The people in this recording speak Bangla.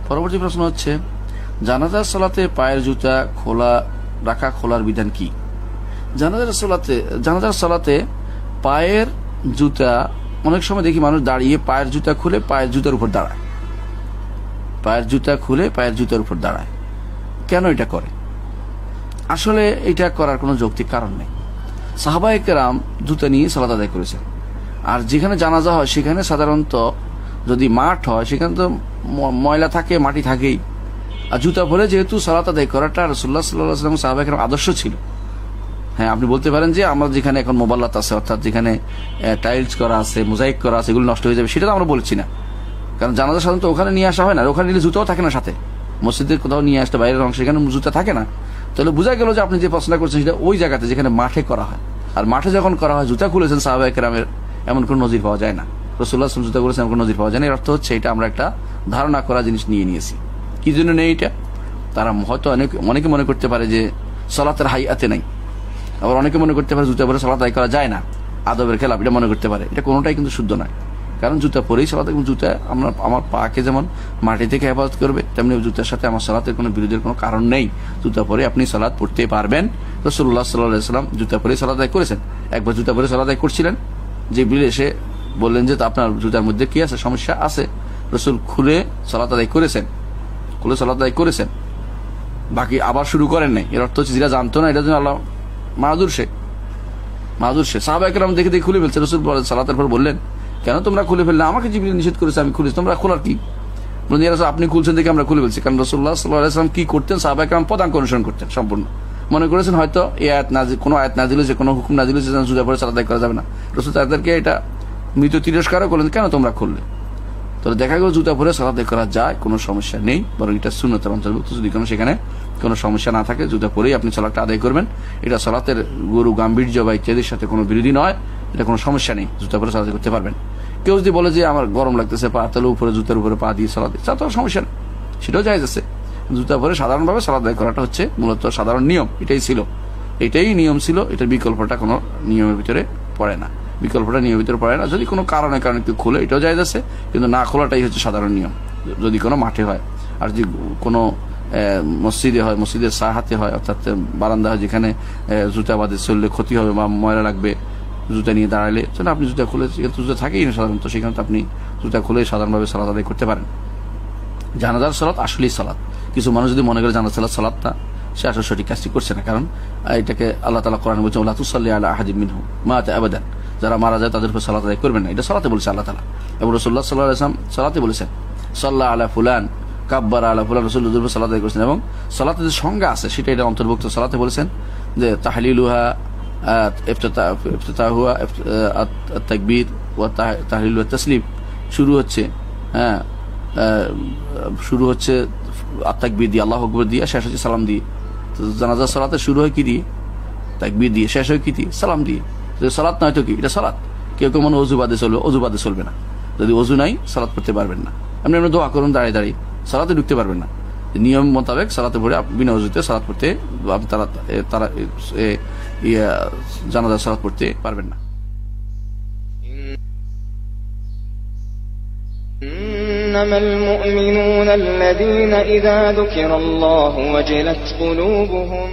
পরবর্তী প্রশ্ন হচ্ছে, জানাজার সালাতে পায়ের জুতা খোলার বিধান কি? জানাজার সালাতে পায়ের জুতা, অনেক সময় দেখি মানুষ দাঁড়িয়ে পায়ের জুতা খুলে পায়ের জুতার উপর দাঁড়ায়, কেন এটা করে? আসলে এটা করার কোনো যৌক্তিক কারণ নেই। সাহাবায়ে কেরাম জুতা নিয়ে সালাত আদায় করেছেন। আর যেখানে জানাজা হয় সেখানে সাধারণত যদি মাঠ হয় সেখানে তো ময়লা থাকে, মাটি থাকেই। আর জুতা পরে যেহেতু সালাত আদায় করাটা রাসূলুল্লাহ সাল্লাল্লাহু আলাইহি ওয়াসাল্লাম সাহাবায়ে কেরাম আদর্শ ছিল। হ্যাঁ, আপনি বলতে পারেন যে আমরা যেখানে এখন মোবাল্লাত আছে, অর্থাৎ যেখানে টাইলস করা আছে, মোজাইক করা আছে, এগুলো নষ্ট হয়ে যাবে, সেটা তো আমরা বলছি না। কারণ জানাজা সাধারণত ওখানে নিয়ে আসা হয় না, ওখানে নিলে জুতাও থাকে না সাথে। মসজিদের কোথাও নিয়ে আসতে বাইরের অংশ, সেখানে জুতা থাকে না। তাহলে বোঝা গেল যে আপনি যে প্রশ্নটা করছেন সেটা ওই জায়গাতে যেখানে মাঠে করা হয়। আর মাঠে যখন করা হয় জুতা খুলেছেন সাহাবায়ে কেরামের, এমন কোন নজির পাওয়া যায় না। রাসূলুল্লাহ সাল্লাল্লাহু আলাইহি ওয়াসাল্লাম জুতা খুলেছেন, এমন কোন নজির পাওয়া যায় না। এর অর্থ হচ্ছে এটা আমরা একটা ধারণা করা জিনিস নিয়ে নিয়েছি। কি জন্য নেই এটা? তারা হয়তো অনেকে মনে করতে পারে যে সালাতের হাইয়াতে নাই, আবার অনেকে মনে করতে পারে জুতা পরে সালাত আদায় করা যায় না, আদবের খেলাফ, এটা মনে করতে পারে। এটা কোনোটাই কিন্তু শুদ্ধ নয়। কারণ জুতা পরেই সালাত, জুতা আমার পাকে যেমন মাটি থেকে হেফাজত করবে, তেমনি জুতার সাথে আমার সালাতের কোনো বিরোধের কোনো কারণ নেই। জুতা পরে আপনি সালাত পড়তে পারবেন। রাসূলুল্লাহ সাল্লাল্লাহু আলাইহি ওয়াসাল্লাম জুতা পরে সালাত আদায় করেছেন। একবার জুতা পরে সালাত আদায় করছিলেন, জিবরিল এসে বললেন যে আপনার জুতার মধ্যে কি আছে, সমস্যা আছে। রাসূল খুলে সালাত আদায় করেছেন, বাকি আবার শুরু করেন নাই। এর অর্থ হচ্ছে যেটা জানতো না এটার জন্য আল্লাহ মাহাদুর সে সাহাবায়ে কেরাম দেখে খুলে ফেলছে। রাসূল সালাতের পর বললেন, কেন তোমরা খুলে ফেললে? আমাকে জিবরিল নিষেধ করেছে, আমি খুলেছি, তোমরা খোলার কি? আপনি খুলছেন দেখে আমরা খুলে ফেলছি। কারণ রাসূলুল্লাহ সাল্লাল্লাহু আলাইহি ওয়াসাল্লাম কি করতেন, সাহাবায়ে কেরাম পদাঙ্ক অনুসরণ করতেন সম্পূর্ণ। মনে করেছেন হয়তো এই আয়াত নাযিল, কোনো আয়াত নাযিল হয়েছে, কোনো হুকুম নাযিল হয়েছে জুতা পরে সালাত আদায় করা যাবে না। রাসূল তাদেরকে এটা মৃত তিরস্কারও করলেন, কেন তোমরা খুললে? তাহলে দেখা গেল জুতা পরে সালাত আদায় করা যায়, কোনো সমস্যা নেই, বরং এটা সুন্নতের অন্তর্ভুক্ত। যদি সেখানে কোনো সমস্যা না থাকে, জুতা পরেই আপনি সালাতটা আদায় করবেন। এটা সালাতের গুরু গাম্ভীর্য বা ইত্যাদির সাথে কোনো বিরোধী নয়, এটা কোনো সমস্যা নেই, জুতা পরে সালাত করতে পারবেন। কেউ যদি বলে যে আমার গরম লাগতেছে পা, তাহলে উপরে জুতার উপরে পা দিয়ে সালাত, তা তো সমস্যা নেই, সেটাও জায়েজ আছে। জুতা পরে সাধারণভাবে সালাত আদায় করাটা হচ্ছে মূলত সাধারণ নিয়ম, এটাই নিয়ম ছিল। এটার বিকল্পটা কোনো নিয়মের ভিতরে পড়ে না, যদি কোনো কারণে কেউ খুলে, এটাও জায়েজ আছে, কিন্তু না খোলাটাই হচ্ছে সাধারণ নিয়ম যদি কোনো মাঠে হয়। আর যদি কোনো মসজিদে হয়, মসজিদের সাহাতে হয়, অর্থাৎ বারান্দা হয়, যেখানে জুতা বাদে চললে ক্ষতি হবে বা ময়লা লাগবে জুতা নিয়ে দাঁড়ালে, সেটা আপনি জুতা খুলে, জুতা থাকেই না সাধারণত, সেখানে তো আপনি জুতা খুলে সাধারণভাবে সালাত আদায় করতে পারেন। জানাজার সালাত আসলেই সালাত। কিছু মানুষ যদি মনে করে জানাজার সালাত না, সে আসলে সঠিক কাজটি করছে না। কারণ এটাকে আল্লাহ তাআলা কোরআনে বলেছেন, ওয়া লা তুসাল্লি আলা আহাদিন মিনহুম মাতা আবাদান, যারা মারা যায় তাদের উপর সালাত আদায় করবেন না। এটা সালাতে বলেছে আল্লাহ তাআলা, এবং রাসূলুল্লাহ সাল্লাল্লাহু আলাইহি ওয়াসাল্লাম সালাতে বলেছেন, সাল্লা আলা ফুলান কাব্বারা আলা ফুলান, রাসূলুল্লাহ সালাত আদায় করেছেন। এবং সালাতের যে সংজ্ঞা আছে সেটা এটা অন্তর্ভুক্ত। সালাতে বলেছেন যে তাহলিলুহা ইফতিতাহুয়া আত-তাকবীর ওয়া তাহলিলু আত-তাসলিম, শুরু হচ্ছে আত-তাকবীর দিয়ে, আল্লাহু আকবার দিয়ে, শেষ হচ্ছে সালাম দিয়ে। তো জানাজার সালাতে শুরু হয় কি দিয়ে? তাকবীর দিয়ে, শেষ হয় কি দিয়ে? সালাম দিয়ে। যদি সালাত নয় তো কি? এটা সালাত। কেউ মনে অজু বাদে চলবে না। যদি অজু নাই সালাত পড়তে পারবেন না। আপনি দোয়া করুন দাঁড়িয়ে, সালাতে ঢুকতে পারবেন না। নিয়ম মোতাবেক সালাতে পড়ে বিনা অজুতে সালাত পড়তে, তারা জানাজার সালাত পড়তে পারবেন না। إنما المؤمنون الذين إذا ذكر الله وجلت قلوبهم